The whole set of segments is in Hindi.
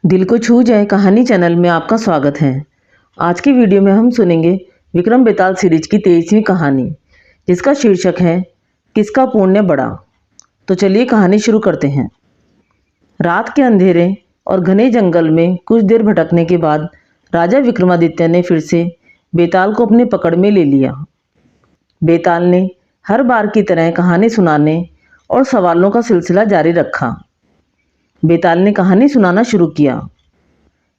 दिल को छू जाए कहानी चैनल में आपका स्वागत है। आज की वीडियो में हम सुनेंगे विक्रम बेताल सीरीज की 23वीं कहानी, जिसका शीर्षक है किसका पुण्य बड़ा। तो चलिए कहानी शुरू करते हैं। रात के अंधेरे और घने जंगल में कुछ देर भटकने के बाद राजा विक्रमादित्य ने फिर से बेताल को अपने पकड़ में ले लिया। बेताल ने हर बार की तरह कहानी सुनाने और सवालों का सिलसिला जारी रखा। बेताल ने कहानी सुनाना शुरू किया।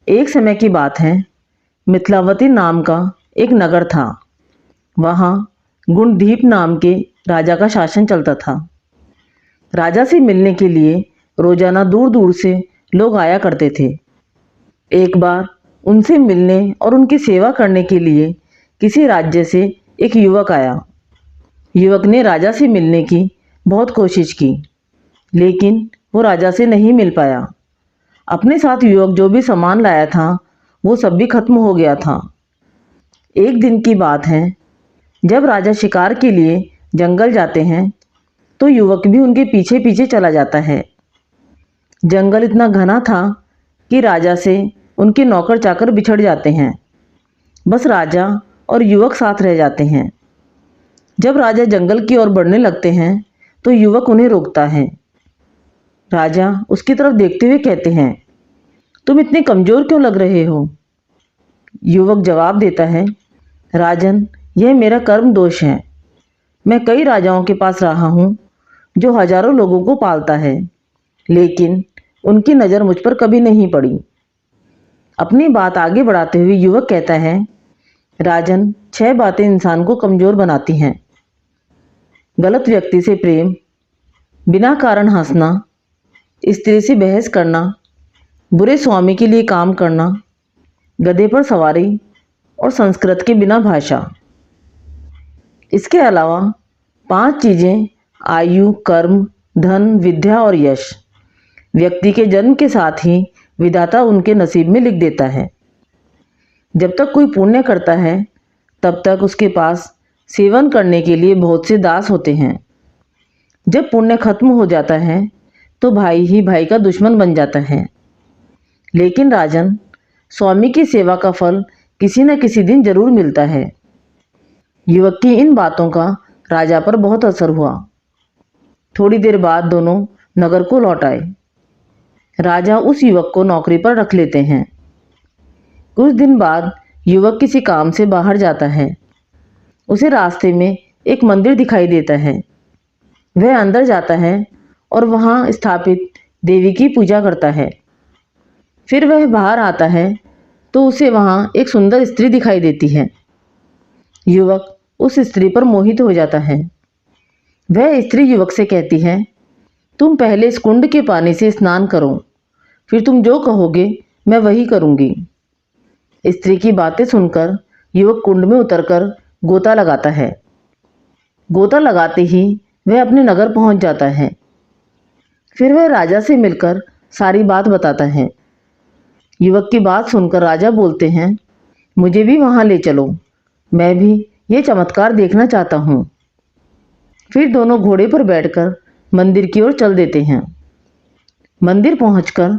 एक समय की बात है, मिथिलावती नाम का एक नगर था। वहाँ गुणदीप नाम के राजा का शासन चलता था। राजा से मिलने के लिए रोजाना दूर दूर से लोग आया करते थे। एक बार उनसे मिलने और उनकी सेवा करने के लिए किसी राज्य से एक युवक आया। युवक ने राजा से मिलने की बहुत कोशिश की, लेकिन वो राजा से नहीं मिल पाया। अपने साथ युवक जो भी सामान लाया था वो सब भी खत्म हो गया था। एक दिन की बात है, जब राजा शिकार के लिए जंगल जाते हैं तो युवक भी उनके पीछे पीछे चला जाता है। जंगल इतना घना था कि राजा से उनके नौकर चाकर बिछड़ जाते हैं। बस राजा और युवक साथ रह जाते हैं। जब राजा जंगल की ओर बढ़ने लगते हैं तो युवक उन्हें रोकता है। राजा उसकी तरफ देखते हुए कहते हैं, तुम इतने कमजोर क्यों लग रहे हो? युवक जवाब देता है, राजन, यह मेरा कर्म दोष है। मैं कई राजाओं के पास रहा हूँ जो हजारों लोगों को पालता है, लेकिन उनकी नज़र मुझ पर कभी नहीं पड़ी। अपनी बात आगे बढ़ाते हुए युवक कहता है, राजन, 6 बातें इंसान को कमजोर बनाती हैं। गलत व्यक्ति से प्रेम, बिना कारण हंसना, स्त्री से बहस करना, बुरे स्वामी के लिए काम करना, गधे पर सवारी और संस्कृत के बिना भाषा। इसके अलावा 5 चीज़ें आयु, कर्म, धन, विद्या और यश व्यक्ति के जन्म के साथ ही विधाता उनके नसीब में लिख देता है। जब तक कोई पुण्य करता है तब तक उसके पास सेवन करने के लिए बहुत से दास होते हैं। जब पुण्य खत्म हो जाता है तो भाई ही भाई का दुश्मन बन जाता है। लेकिन राजन, स्वामी की सेवा का फल किसी न किसी दिन जरूर मिलता है। युवक की इन बातों का राजा पर बहुत असर हुआ। थोड़ी देर बाद दोनों नगर को लौट आए। राजा उस युवक को नौकरी पर रख लेते हैं। कुछ दिन बाद युवक किसी काम से बाहर जाता है। उसे रास्ते में एक मंदिर दिखाई देता है। वह अंदर जाता है और वहाँ स्थापित देवी की पूजा करता है। फिर वह बाहर आता है तो उसे वहाँ एक सुंदर स्त्री दिखाई देती है। युवक उस स्त्री पर मोहित हो जाता है। वह स्त्री युवक से कहती है, तुम पहले इस कुंड के पानी से स्नान करो, फिर तुम जो कहोगे मैं वही करूँगी। स्त्री की बातें सुनकर युवक कुंड में उतरकर गोता लगाता है। गोता लगाते ही वह अपने नगर पहुँच जाता है। फिर वह राजा से मिलकर सारी बात बताता है। युवक की बात सुनकर राजा बोलते हैं, मुझे भी वहाँ ले चलो, मैं भी ये चमत्कार देखना चाहता हूँ। फिर दोनों घोड़े पर बैठकर मंदिर की ओर चल देते हैं। मंदिर पहुंचकर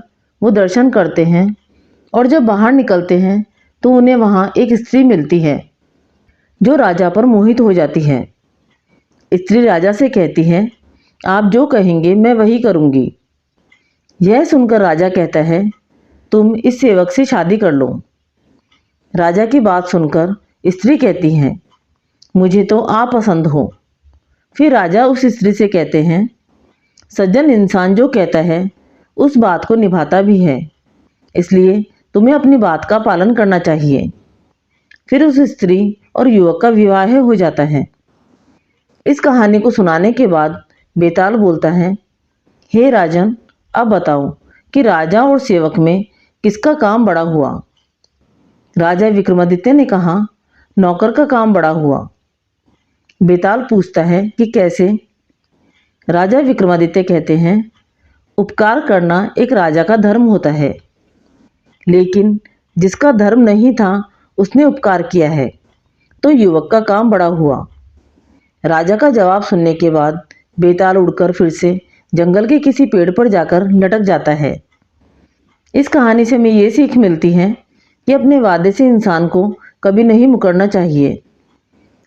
वो दर्शन करते हैं और जब बाहर निकलते हैं तो उन्हें वहाँ एक स्त्री मिलती है जो राजा पर मोहित हो जाती है। स्त्री राजा से कहती है, आप जो कहेंगे मैं वही करूँगी। यह सुनकर राजा कहता है, तुम इस सेवक से शादी कर लो। राजा की बात सुनकर स्त्री कहती है, मुझे तो आप पसंद हो। फिर राजा उस स्त्री से कहते हैं, सज्जन इंसान जो कहता है उस बात को निभाता भी है, इसलिए तुम्हें अपनी बात का पालन करना चाहिए। फिर उस स्त्री और युवक का विवाह हो जाता है। इस कहानी को सुनाने के बाद बेताल बोलता है, हे राजन, अब बताओ कि राजा और सेवक में किसका काम बड़ा हुआ? राजा विक्रमादित्य ने कहा, नौकर का काम बड़ा हुआ। बेताल पूछता है कि कैसे? राजा विक्रमादित्य कहते हैं, उपकार करना एक राजा का धर्म होता है, लेकिन जिसका धर्म नहीं था उसने उपकार किया है, तो युवक का काम बड़ा हुआ। राजा का जवाब सुनने के बाद बेताल उड़कर फिर से जंगल के किसी पेड़ पर जाकर लटक जाता है। इस कहानी से हमें ये सीख मिलती है कि अपने वादे से इंसान को कभी नहीं मुकरना चाहिए।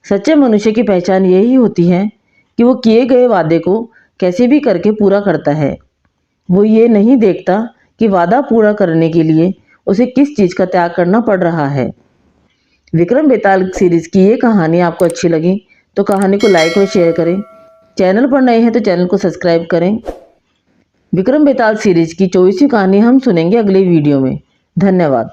सच्चे मनुष्य की पहचान यही होती है कि वो किए गए वादे को कैसे भी करके पूरा करता है। वो ये नहीं देखता कि वादा पूरा करने के लिए उसे किस चीज़ का त्याग करना पड़ रहा है। विक्रम बेताल सीरीज की ये कहानी आपको अच्छी लगी तो कहानी को लाइक और शेयर करें। चैनल पर नए हैं तो चैनल को सब्सक्राइब करें। विक्रम बेताल सीरीज की 24वीं कहानी हम सुनेंगे अगले वीडियो में। धन्यवाद।